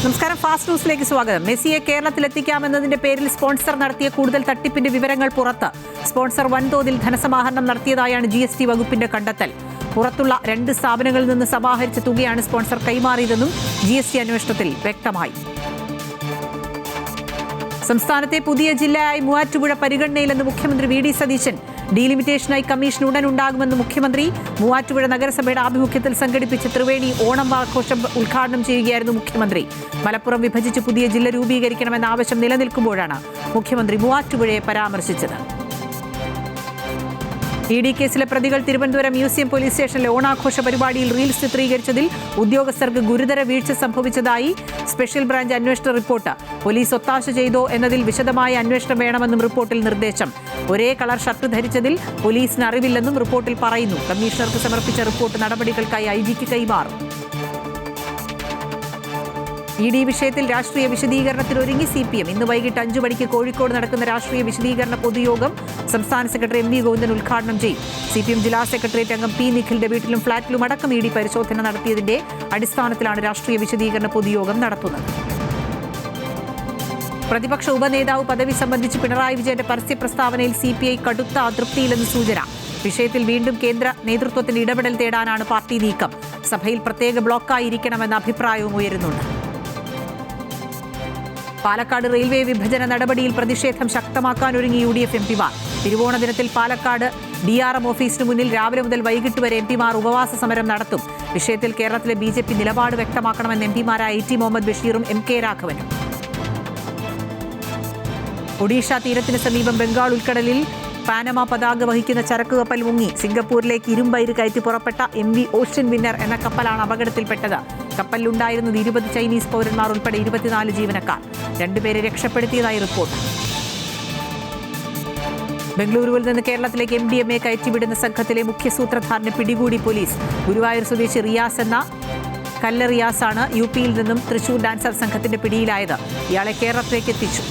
നമസ്കാരം, ഫാസ്റ്റ് ന്യൂസിലേക്ക് സ്വാഗതം. മെസ്സിയെ കേരളത്തിലെത്തിക്കാമെന്നതിന്റെ പേരിൽ സ്പോൺസർ നടത്തിയ കൂടുതൽ തട്ടിപ്പിന്റെ വിവരങ്ങൾ പുറത്ത്. സ്പോൺസർ വൻതോതിൽ ധനസമാഹരണം നടത്തിയതായാണ് GST വകുപ്പിന്റെ കണ്ടെത്തൽ. പുറത്തുള്ള 2 സ്ഥാപനങ്ങളിൽ നിന്ന് സമാഹരിച്ച തുകയാണ് സ്പോൺസർ കൈമാറിയതെന്നും GST അന്വേഷണത്തിൽ വ്യക്തമായി. സംസ്ഥാനത്തെ പുതിയ ജില്ലയായി മൂവാറ്റുപുഴ പരിഗണനയിലെന്ന് മുഖ്യമന്ത്രി VD സതീശൻ. ഡീലിമിറ്റേഷനായി കമ്മീഷൻ ഉടൻ ഉണ്ടാകുമെന്ന് മുഖ്യമന്ത്രി. മൂവാറ്റുപുഴ നഗരസഭയുടെ ആഭിമുഖ്യത്തിൽ സംഘടിപ്പിച്ച ത്രിവേണി ഓണം ആഘോഷം ഉദ്ഘാടനം ചെയ്യുകയായിരുന്നു മുഖ്യമന്ത്രി. മലപ്പുറം വിഭജിച്ച് പുതിയ ജില്ല രൂപീകരിക്കണമെന്ന ആവശ്യം നിലനിൽക്കുമ്പോഴാണ് മുഖ്യമന്ത്രി മൂവാറ്റുപുഴയെ പരാമർശിച്ചത്. ED കേസിലെ പ്രതികൾ തിരുവനന്തപുരം മ്യൂസിയം പോലീസ് സ്റ്റേഷനിലെ ഓണാഘോഷ പരിപാടിയിൽ റീൽസ് ചിത്രീകരിച്ചതിൽ ഉദ്യോഗസ്ഥർക്ക് ഗുരുതര വീഴ്ച സംഭവിച്ചതായി സ്പെഷ്യൽ ബ്രാഞ്ച് അന്വേഷണ റിപ്പോർട്ട്. പോലീസ് ഒത്താശ ചെയ്തോ എന്നതിൽ വിശദമായ അന്വേഷണം വേണമെന്നും റിപ്പോർട്ടിൽ നിർദ്ദേശം. ഒരേ കളർ ഷർട്ട് ധരിച്ചതിൽ പോലീസിന് അറിവില്ലെന്നും റിപ്പോർട്ടിൽ പറയുന്നു. കമ്മീഷണർക്ക് സമർപ്പിച്ച റിപ്പോർട്ട് നടപടികൾക്കായി IGക്ക് കൈമാറും. ED വിഷയത്തിൽ രാഷ്ട്രീയ വിശദീകരണത്തിനൊരുങ്ങി CPM. ഇന്ന് വൈകിട്ട് 5 മണിക്ക് കോഴിക്കോട് നടക്കുന്ന രാഷ്ട്രീയ വിശദീകരണ പൊതുയോഗം സംസ്ഥാന സെക്രട്ടറി MV ഗോവിന്ദൻ ഉദ്ഘാടനം ചെയ്യും. CPM ജില്ലാ സെക്രട്ടേറിയറ്റ് അംഗം P നിഖിലിന്റെ വീട്ടിലും ഫ്ളാറ്റിലും അടക്കം ED പരിശോധന നടത്തിയതിന്റെ അടിസ്ഥാനത്തിലാണ് രാഷ്ട്രീയ വിശദീകരണ പൊതുയോഗം നടത്തുന്നത്. പ്രതിപക്ഷ ഉപനേതാവ് പദവി സംബന്ധിച്ച് പിണറായി വിജയന്റെ പരസ്യ പ്രസ്താവനയിൽ CPI കടുത്ത അതൃപ്തിയിലെന്ന് സൂചന. വിഷയത്തിൽ വീണ്ടും കേന്ദ്ര നേതൃത്വത്തിന്റെ ഇടപെടൽ തേടാനാണ് പാർട്ടി നീക്കം. സഭയിൽ പ്രത്യേക ബ്ലോക്കായിരിക്കണമെന്ന അഭിപ്രായവും ഉയരുന്നുണ്ട്. പാലക്കാട് റെയിൽവേ വിഭജന നടപടിയിൽ പ്രതിഷേധം ശക്തമാക്കാനൊരുങ്ങി UDF MPമാർ. തിരുവോണ ദിനത്തിൽ പാലക്കാട് DRM ഓഫീസിന് മുന്നിൽ രാവിലെ മുതൽ വൈകിട്ട് വരെ MPമാർ ഉപവാസ സമരം നടത്തും. വിഷയത്തിൽ കേരളത്തിലെ BJP നിലപാട് വ്യക്തമാക്കണമെന്ന് MPമാരായ IT മുഹമ്മദ് ബഷീറും MK രാഘവനും. ഒഡീഷ തീരത്തിന് സമീപം ബംഗാൾ ഉൾക്കടലിൽ പാനമ പതാക വഹിക്കുന്ന ചരക്ക് കപ്പൽ മുങ്ങി. സിംഗപ്പൂരിലേക്ക് ഇരുമ്പയിര് കയറ്റി പുറപ്പെട്ട MV ഓഷ്യൻ വിന്നർ എന്ന കപ്പലാണ് അപകടത്തിൽപ്പെട്ടത്. കപ്പലിലുണ്ടായിരുന്നത് 20 ചൈനീസ് പൗരന്മാർ ഉൾപ്പെടെ 24 ജീവനക്കാർ. 2 പേരെ രക്ഷപ്പെടുത്തിയതായി റിപ്പോർട്ട്. ബംഗളൂരുവിൽ നിന്ന് കേരളത്തിലേക്ക് MDMA കയറ്റിവിടുന്ന സംഘത്തിലെ മുഖ്യ സൂത്രധാരനെ പിടികൂടി പോലീസ്. ഗുരുവായൂർ സ്വദേശി റിയാസ് എന്ന കല്ല റിയാസാണ് UPയിൽ നിന്നും തൃശൂർ ഡാൻസർ സംഘത്തിന്റെ പിടിയിലായത്. ഇയാളെ കേരളത്തിലേക്ക് എത്തിച്ചു.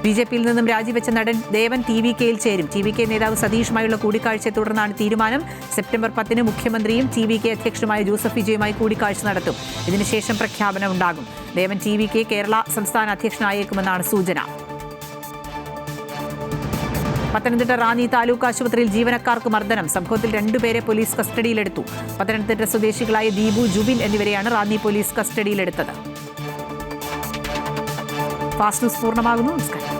BJPയിൽ നിന്നും രാജിവെച്ച നടൻ ദേവൻ TVKയിൽ ചേരും. TVK നേതാവ് സതീഷുമായുള്ള കൂടിക്കാഴ്ചയെ തുടർന്നാണ് തീരുമാനം. സെപ്റ്റംബർ 10 മുഖ്യമന്ത്രിയും TVK അധ്യക്ഷനുമായ ജോസഫ് വിജയുമായി കൂടിക്കാഴ്ച നടത്തും. ഇതിനുശേഷം പ്രഖ്യാപനം ഉണ്ടാകും. ദേവൻ TVK കേരള സംസ്ഥാന അധ്യക്ഷനായേക്കുമെന്നാണ് സൂചന. പത്തനംതിട്ട റാന്നി താലൂക്ക് ആശുപത്രിയിൽ ജീവനക്കാർക്ക് മർദ്ദനം. സംഭവത്തിൽ 2 പേരെ പോലീസ് കസ്റ്റഡിയിലെടുത്തു. പത്തനംതിട്ട സ്വദേശികളായ ദീപു, ജുബിൻ എന്നിവരെയാണ് റാന്നി പോലീസ് കസ്റ്റഡിയിലെടുത്തത്. ഫാസ്റ്റ് ന്യൂസ് പൂർണ്ണമാകുന്നു. നമസ്കാരം.